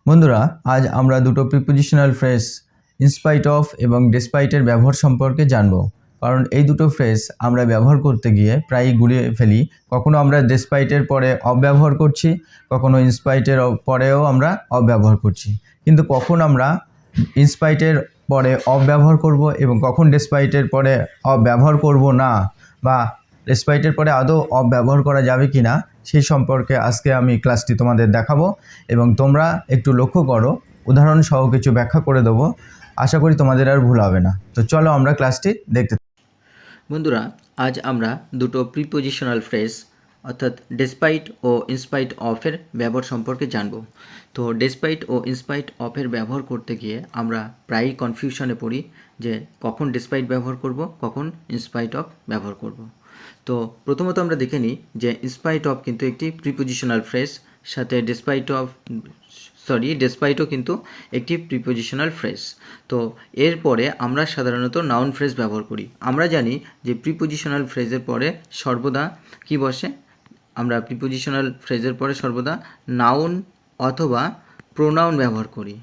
বন্ধুরা, আজ আমরা দুটো প্রিপোজিশনাল ফ্রেজ ইনস্পাইট অফ এবং ডেসপাইটের ব্যবহার সম্পর্কে জানব। কারণ এই দুটো ফ্রেজ আমরা ব্যবহার করতে গিয়ে প্রায়ই গুলিয়ে ফেলি। কখনো আমরা ডেসপাইটের পরে অফ ব্যবহার করছি, কখনো ইনস্পাইটের পরেও আমরা অফ ব্যবহার করছি। কিন্তু কখন আমরা ইনস্পাইটের পরে অফ ব্যবহার করব এবং কখন ডেসপাইটের পরে অফ ব্যবহার করব না, বা ডেসপাইটের পরে আদৌ অফ ব্যবহার করা যাবে কি না, সেই সম্পর্কে আজকে আমি ক্লাসটি তোমাদের দেখাবো এবং তোমরা একটু লক্ষ্য করো, উদাহরণ সহ কিছু ব্যাখ্যা করে দেবো। আশা করি তোমাদের আর ভুল হবে না। তো চলো আমরা ক্লাসটি দেখতে। বন্ধুরা, আজ আমরা দুটো প্রিপোজিশনাল ফ্রেজ অর্থাৎ ডেসপাইট ও ইনস্পাইট অফের ব্যবহার সম্পর্কে জানব। তো ডেসপাইট ও ইনস্পাইট অফের ব্যবহার করতে গিয়ে আমরা প্রায়ই কনফিউশনে পড়ি যে কখন ডেসপাইট ব্যবহার করব, কখন ইনস্পাইট অফ ব্যবহার করব। তো প্রথমত আমরা দেখে নিই যে ইনস্পাইট অফ কিন্তু একটি প্রিপোজিশনাল ফ্রেজ, সাথে ডেসপাইটও কিন্তু একটি প্রিপোজিশনাল ফ্রেজ। তো এরপরে আমরা সাধারণত নাউন ফ্রেজ ব্যবহার করি। আমরা জানি যে প্রিপোজিশনাল ফ্রেজের পরে সর্বদা কি বসে, আমরা প্রিপোজিশনাল ফ্রেজের পরে সর্বদা নাউন অথবা প্রোনাউন ব্যবহার করি।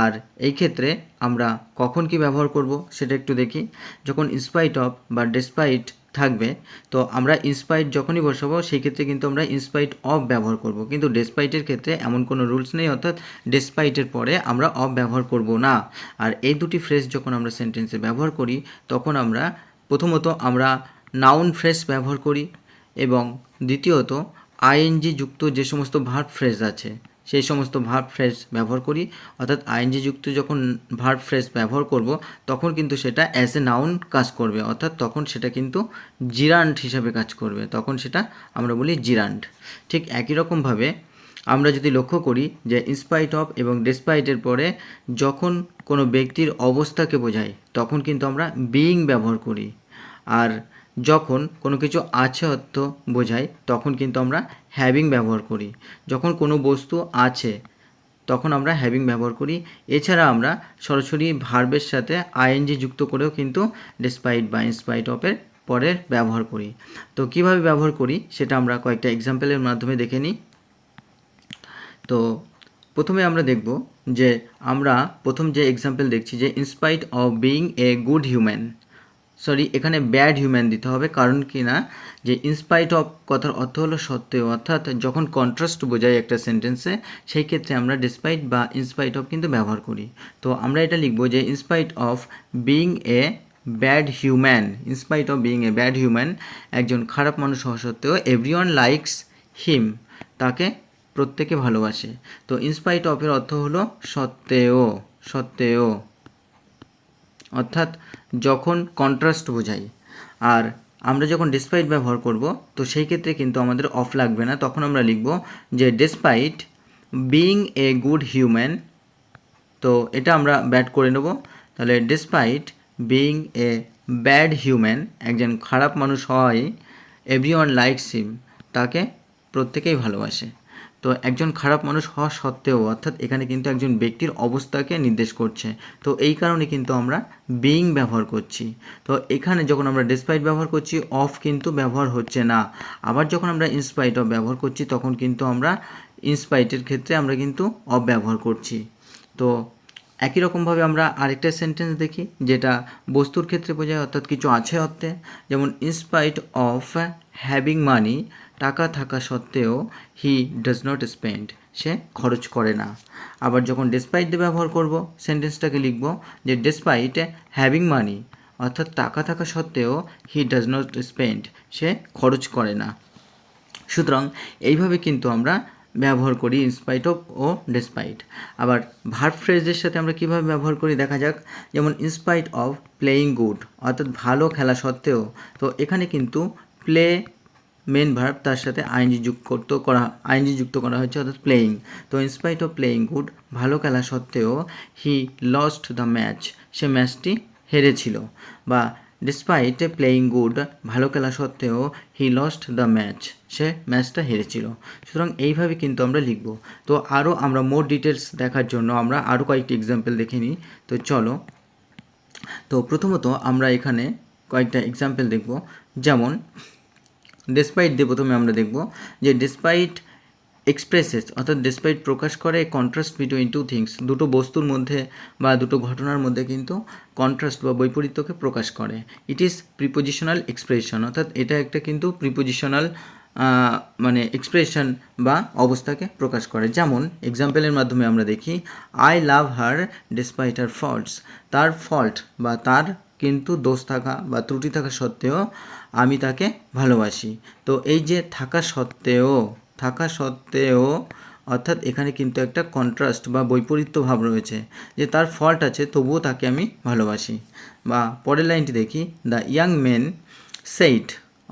আর এই ক্ষেত্রে আমরা কখন কি ব্যবহার করব সেটা একটু দেখি। যখন ইনস্পাইট অফ বা ডেসপাইট থাকবে, তো আমরা ইনস্পাইট যখনই বসাবো সেই ক্ষেত্রে কিন্তু আমরা ইনস্পাইট অফ ব্যবহার করব। কিন্তু ডেসপাইটের ক্ষেত্রে এমন কোনো রুলস নেই, অর্থাৎ ডেসপাইটের পরে আমরা অফ ব্যবহার করব না। আর এই দুটি ফ্রেজ যখন আমরা সেন্টেন্সে ব্যবহার করি, তখন আমরা প্রথমত আমরা নাউন ফ্রেজ ব্যবহার করি এবং দ্বিতীয়ত আইএনজি যুক্ত যে সমস্ত ভার্ব ফ্রেজ আছে সেই সমস্ত ভার্ব ফ্রেজ ব্যবহার করি। অর্থাৎ আইএনজি যুক্ত যখন ভার্ব ফ্রেজ ব্যবহার করব, তখন কিন্তু সেটা অ্যাজ এ নাউন কাজ করবে, অর্থাৎ তখন সেটা কিন্তু জিরান্ড হিসাবে কাজ করবে, তখন সেটা আমরা বলি জিরান্ড। ঠিক একই রকমভাবে আমরা যদি লক্ষ্য করি যে ইনস্পাইট অফ এবং ডেসপাইটের পরে যখন কোনো ব্যক্তির অবস্থাকে বোঝায়, তখন কিন্তু আমরা বিইং ব্যবহার করি। আর যখন কোনো কিছু আছে অর্থ বোঝায়, তখন কিন্তু আমরা হ্যাভিং ব্যবহার করি। যখন কোনো বস্তু আছে তখন আমরা হ্যাভিং ব্যবহার করি। এছাড়া আমরা সরাসরি ভার্বের সাথে আইএনজি যুক্ত করেও কিন্তু ডেসপাইট বা ইনস্পাইট অফের পরের ব্যবহার করি। তো কিভাবে ব্যবহার করি সেটা আমরা কয়েকটা এক্সাম্পলের মাধ্যমে দেখে নিই। তো প্রথমে আমরা দেখব যে আমরা প্রথম যে এক্সাম্পল দেখছি যে in spite of being a good human, এখানে ব্যাড হিউম্যান দিতে হবে। কারণ কি না, যে ইনস্পাইট অফ কথার অর্থ হলো সত্ত্বেও, অর্থাৎ যখন কন্ট্রাস্ট বোঝায় একটা সেন্টেন্সে, সেই ক্ষেত্রে আমরা ডেসপাইট বা ইনস্পাইট অফ কিন্তু ব্যবহার করি। তো আমরা এটা লিখব যে in spite of being a bad human, in spite of being a bad human, একজন খারাপ মানুষ হওয়া সত্ত্বেও এভরিওয়ান লাইকস হিম, তাকে প্রত্যেকে ভালোবাসে। তো ইনস্পাইট অফের অর্থ হলো সত্ত্বেও, অর্থাৎ যখন কন্ট্রাস্ট বোঝাই। আর আমরা যখন ডেসপাইট ব্যবহার করব, তো সেই ক্ষেত্রে কিন্তু আমাদের অফ লাগবে না, তখন আমরা লিখব যে despite being a good human. তো এটা আমরা ব্যাড করে নেব, তাহলে despite being a bad human, একজন খারাপ মানুষ হয়, এভরিওয়ান লাইকস হিম, তাকে প্রত্যেকেই ভালোবাসে। তো একজন খারাপ মানুষ হওয়া সত্ত্বেও, অর্থাৎ এখানে কিন্তু একজন ব্যক্তির অবস্থাকে নির্দেশ করছে। তো এই কারণে কিন্তু আমরা বিইং ব্যবহার করছি। তো এখানে যখন আমরা ডেসপাইট ব্যবহার করছি, অফ কিন্তু ব্যবহার হচ্ছে না। আবার যখন আমরা ইনস্পাইট অফ ব্যবহার করছি, তখন কিন্তু আমরা ইনস্পাইটের ক্ষেত্রে আমরা কিন্তু অফ ব্যবহার করছি। তো একই রকমভাবে আমরা আরেকটা সেন্টেন্স দেখি, যেটা বস্তুর ক্ষেত্রে বোঝায়, অর্থাৎ কিছু আছে অর্থে। যেমন ইনস্পাইট অফ হ্যাভিং মানি, টাকা থাকা সত্ত্বেও হি ডাজ নট স্পেন্ড, সে খরচ করে না। আবার যখন ডেসপাইট দিয়ে ব্যবহার করব, সেন্টেন্সটাকে লিখব যে ডেসপাইট হ্যাভিং মানি, অর্থাৎ টাকা থাকা সত্ত্বেও হি ডাজ নট স্পেন্ড, সে খরচ করে না। সুতরাং এইভাবে কিন্তু আমরা ব্যবহার করি ইনস্পাইট অফ ও ডেসপাইট। আবার ভার্ব ফ্রেজের সাথে আমরা কীভাবে ব্যবহার করি দেখা যাক। যেমন ইনস্পাইট অফ প্লেয়িং গুড, অর্থাৎ ভালো খেলা সত্ত্বেও। তো এখানে কিন্তু প্লে মেন ভার্ব, তার সাথে আইএনজি যুক্ত করা হয়েছে, অর্থাৎ প্লেয়িং। তো ইনস্পাইট অফ প্লেয়িং গুড, ভালো খেলা সত্ত্বেও হি লস্ট দ্য ম্যাচ, সে ম্যাচটি হেরেছিল। বা ডিসপাইট প্লেয়িং গুড, ভালো খেলা সত্ত্বেও হি লস্ট দ্য ম্যাচ, সে ম্যাচটা হেরেছিল। সুতরাং এইভাবে কিন্তু আমরা লিখব। তো আরও আমরা মোর ডিটেলস দেখার জন্য আমরা আরও কয়েকটি এক্সাম্পল দেখে নিই। তো চলো, তো প্রথমত আমরা এখানে কয়েকটা এক্সাম্পল দেখব। যেমন ডেসপাইট দিয়ে প্রথমে আমরা দেখব যে ডেসপাইট এক্সপ্রেসেস অর্থাৎ ডেসপাইট প্রকাশ করে কন্ট্রাস্ট বিটুইন টু থিংস, দুটো বস্তুর মধ্যে বা দুটো ঘটনার মধ্যে কিন্তু কন্ট্রাস্ট বা বৈপরীত্যকে প্রকাশ করে। ইট ইজ প্রিপোজিশনাল এক্সপ্রেশন, অর্থাৎ এটা একটা কিন্তু প্রিপোজিশনাল মানে এক্সপ্রেশন বা অবস্থাকে প্রকাশ করে। যেমন এক্সাম্পলের মাধ্যমে আমরা দেখি, I love her despite her faults, তার ফল্ট বা তার কিন্তু দোষ থাকা বা ত্রুটি থাকা সত্ত্বেও আমি তাকে ভালোবাসি। তো এই যে থাকা সত্ত্বেও অর্থাৎ এখানে কিন্তু একটা কন্ট্রাস্ট বা বৈপরীত্য ভাব রয়েছে, যে তার ফল্ট আছে তবুও তাকে আমি ভালোবাসি। বা পরের লাইনটি দেখি, দ্য ইয়াং মেন সেইড,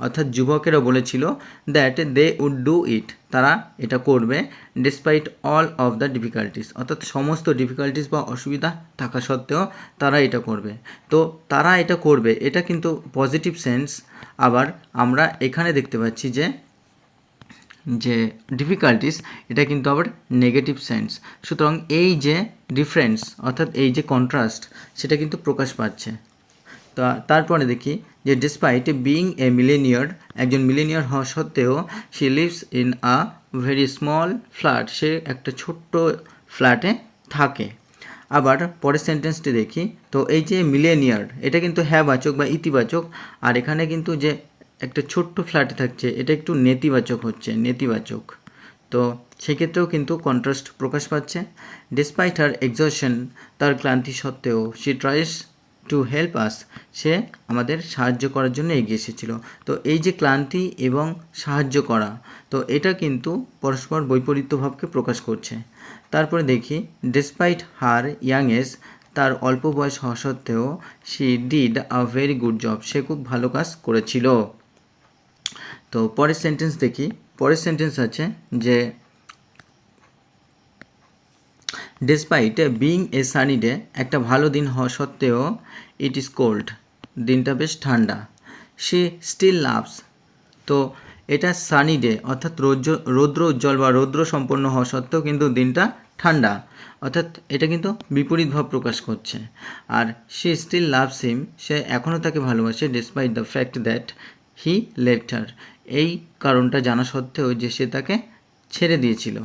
অর্থাৎ যুবকেরা বলেছিল, that they would do it, তারা এটা করবে, despite all of the difficulties, অর্থাৎ সমস্ত ডিফিকাল্টিস বা অসুবিধা থাকা সত্ত্বেও তারা এটা করবে। তো তারা এটা করবে, এটা কিন্তু পজিটিভ সেন্স। আবার আমরা এখানে দেখতে পাচ্ছি যে ডিফিকাল্টিস, এটা কিন্তু আবার নেগেটিভ সেন্স। সুতরাং এই যে ডিফারেন্স অর্থাৎ এই যে কন্ট্রাস্ট, সেটা কিন্তু প্রকাশ পাচ্ছে। তো তারপরে দেখি যে ডিসপাইট বিং এ মিলেনিয়ার, একজন মিলেনিয়ার হওয়া সত্ত্বেও she lives in a very small flat, সে একটা ছোট্ট ফ্ল্যাটে থাকে। আবার পরের সেন্টেন্সটি দেখি, তো এই যে মিলেনিয়ার, এটা কিন্তু হ্যাঁবাচক বা ইতিবাচক, আর এখানে কিন্তু যে একটা ছোট্ট ফ্ল্যাটে থাকছে এটা একটু নেতিবাচক হচ্ছে, নেতিবাচক। তো সেক্ষেত্রেও কিন্তু কন্ট্রাস্ট প্রকাশ পাচ্ছে। ডিসপাইট হার এক্সশন, তার ক্লান্তি সত্ত্বেও she tries to help us, সে আমাদের সাহায্য করার জন্য এগিয়ে এসেছিল। তো এই যে ক্লান্তি এবং সাহায্য করা, তো এটা কিন্তু পরস্পর বৈপরীত্য ভাবকে প্রকাশ করছে। তারপরে দেখি, ডিসপাইট হার ইয়াং এজ, তার অল্প বয়স হওয়া সত্ত্বেও she did a very good job, সে খুব ভালো কাজ করেছিল। তো পরের সেন্টেন্স দেখি, পরের সেন্টেন্স আছে যে ডিসপাইট বিং এ সানি ডে, একটা ভালো দিন হওয়া সত্ত্বেও ইট ইজ কোল্ড, দিনটা বেশ ঠান্ডা। সে স্টিল লাভস, তো এটা সানি ডে অর্থাৎ রৌদ্র উজ্জ্বল বা রৌদ্র সম্পন্ন হওয়া সত্ত্বেও কিন্তু দিনটা ঠান্ডা, অর্থাৎ এটা কিন্তু বিপরীত ভাব প্রকাশ করছে। আর সে স্টিল লাভস হিম, সে এখনও তাকে ভালোবাসে, despite the fact that he left her, এই কারণটা জানা সত্ত্বেও যে সে তাকে ছেড়ে দিয়েছিল।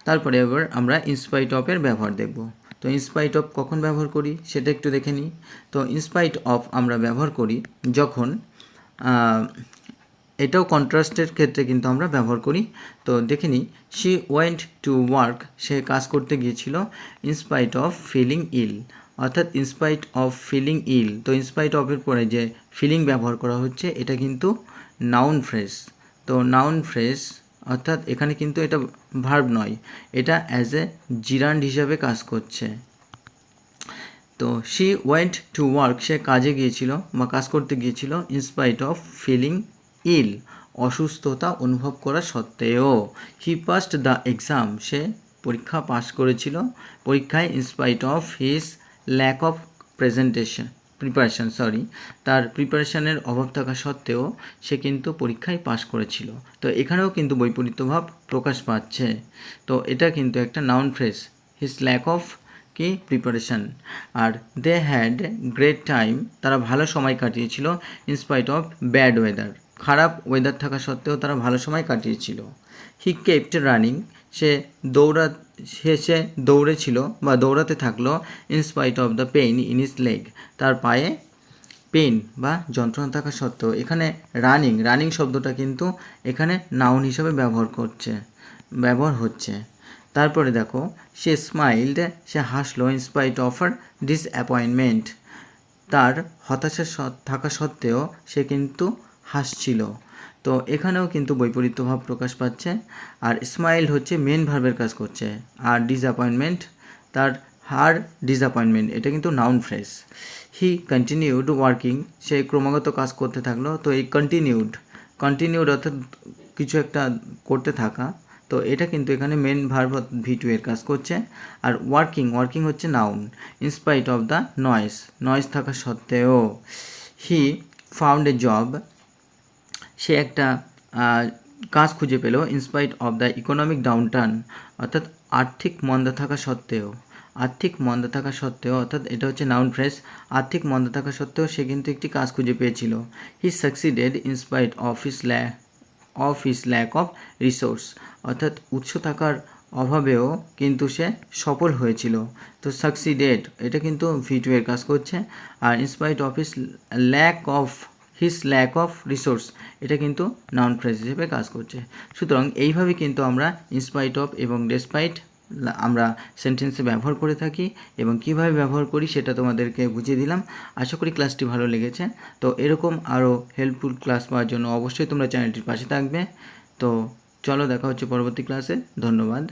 তারপরে এবার আমরা ইনস্পাইট অফের ব্যবহার দেখব। তো ইনস্পাইট অফ কখন ব্যবহার করি সেটা একটু দেখে নিই। তো ইনস্পাইট অফ আমরা ব্যবহার করি যখন এটাও কন্ট্রাস্টের ক্ষেত্রে কিন্তু আমরা ব্যবহার করি। তো দেখে নিই, শি ওয়েন্ট টু ওয়ার্ক, সে কাজ করতে গিয়েছিল, ইনস্পাইট অফ ফিলিং ইল, অর্থাৎ ইনস্পাইট অফ ফিলিং ইল। তো ইনস্পাইট অফের পরে যে ফিলিং ব্যবহার করা হচ্ছে এটা কিন্তু নাউন ফ্রেজ। তো নাউন ফ্রেজ অর্থাৎ এখানে কিন্তু এটা ভার্ব নয়, এটা অ্যাজ এ জিরান্ড হিসাবে কাজ করছে। তো শি ওয়েন্ট টু ওয়ার্ক, সে কাজে গিয়েছিল বা কাজ করতে গিয়েছিল, ইনস্পাইট অফ ফিলিং ইল, অসুস্থতা অনুভব করা সত্ত্বেও। হি পাসড দ্য এক্সাম, সে পরীক্ষা পাশ করেছিল, পরীক্ষায়, in spite of his lack of preparation, তার প্রিপারেশনের অভাব থাকা সত্ত্বেও সে কিন্তু পরীক্ষায় পাশ করেছিল। তো এখানেও কিন্তু বৈপরীত্য ভাব প্রকাশ পাচ্ছে। তো এটা কিন্তু একটা noun phrase, his lack of কি প্রিপারেশন। আর দে হ্যাড গ্রেট টাইম, তারা ভালো সময় কাটিয়েছিল, ইনস্পাইট অফ ব্যাড ওয়েদার, খারাপ ওয়েদার থাকা সত্ত্বেও তারা ভালো সময় কাটিয়েছিল। হি কেপ্ট রানিং, সে দৌড়েছিল বা দৌড়াতে থাকলো, in spite of the pain in his leg, তার পায়ে পেইন বা যন্ত্রণা থাকা সত্ত্বেও। এখানে রানিং শব্দটা কিন্তু এখানে নাউন হিসাবে ব্যবহার হচ্ছে। তারপরে দেখো, সে স্মাইলড, সে হাসলো, ইনস্পাইট অফ হার ডিসঅ্যাপয়েন্টমেন্ট, তার হতাশা থাকা সত্ত্বেও সে কিন্তু হাসছিল। তো এখানেও কিন্তু বৈপরীত্য ভাব প্রকাশ পাচ্ছে। আর স্মাইল হচ্ছে মেন ভার্বের কাজ করছে, আর ডিসঅ্যাপয়েন্টমেন্ট, তার হার ডিসঅ্যাপয়েন্টমেন্ট, এটা কিন্তু noun phrase. He continued working, সে ক্রমাগত কাজ করতে থাকলো। তো এই কন্টিনিউড অর্থাৎ কিছু একটা করতে থাকা, তো এটা কিন্তু এখানে মেন ভার্ব V2 এর কাজ করছে। আর ওয়ার্কিং হচ্ছে noun, in spite of the noise থাকা সত্ত্বেও। হি ফাউন্ড এ জব, সে একটা কাজ খুঁজে পেল, in spite of the economic downturn, অর্থাৎ আর্থিক মন্দা থাকা সত্ত্বেও অর্থাৎ এটা হচ্ছে নাউন ফ্রেজ। আর্থিক মন্দা থাকা সত্ত্বেও সে কিন্তু একটি কাজ খুঁজে পেয়েছিল। He succeeded in spite of his of his lack of resource, অর্থাৎ উৎস থাকার অভাবেও কিন্তু সে সফল হয়েছিল। তো সাকসিডেড এটা কিন্তু V2 এর কাজ করছে, আর in spite of his lack of resource এটা কিন্তু নাউন ফ্রেজ হিসেবে কাজ করছে। সুতরাং এইভাবে কিন্তু আমরা ইনস্পাইট অফ এবং ডেসপাইট আমরা সেন্টেন্সে ব্যবহার করে থাকি, এবং কিভাবে ব্যবহার করি সেটা তোমাদেরকে বুঝিয়ে দিলাম। আশা করি ক্লাসটি ভালো লেগেছে। তো এরকম আরও হেল্পফুল ক্লাস পাওয়ার জন্য অবশ্যই তোমরা চ্যানেলটির পাশে থাকবে। তো চলো, দেখা হচ্ছে পরবর্তী ক্লাসে। ধন্যবাদ।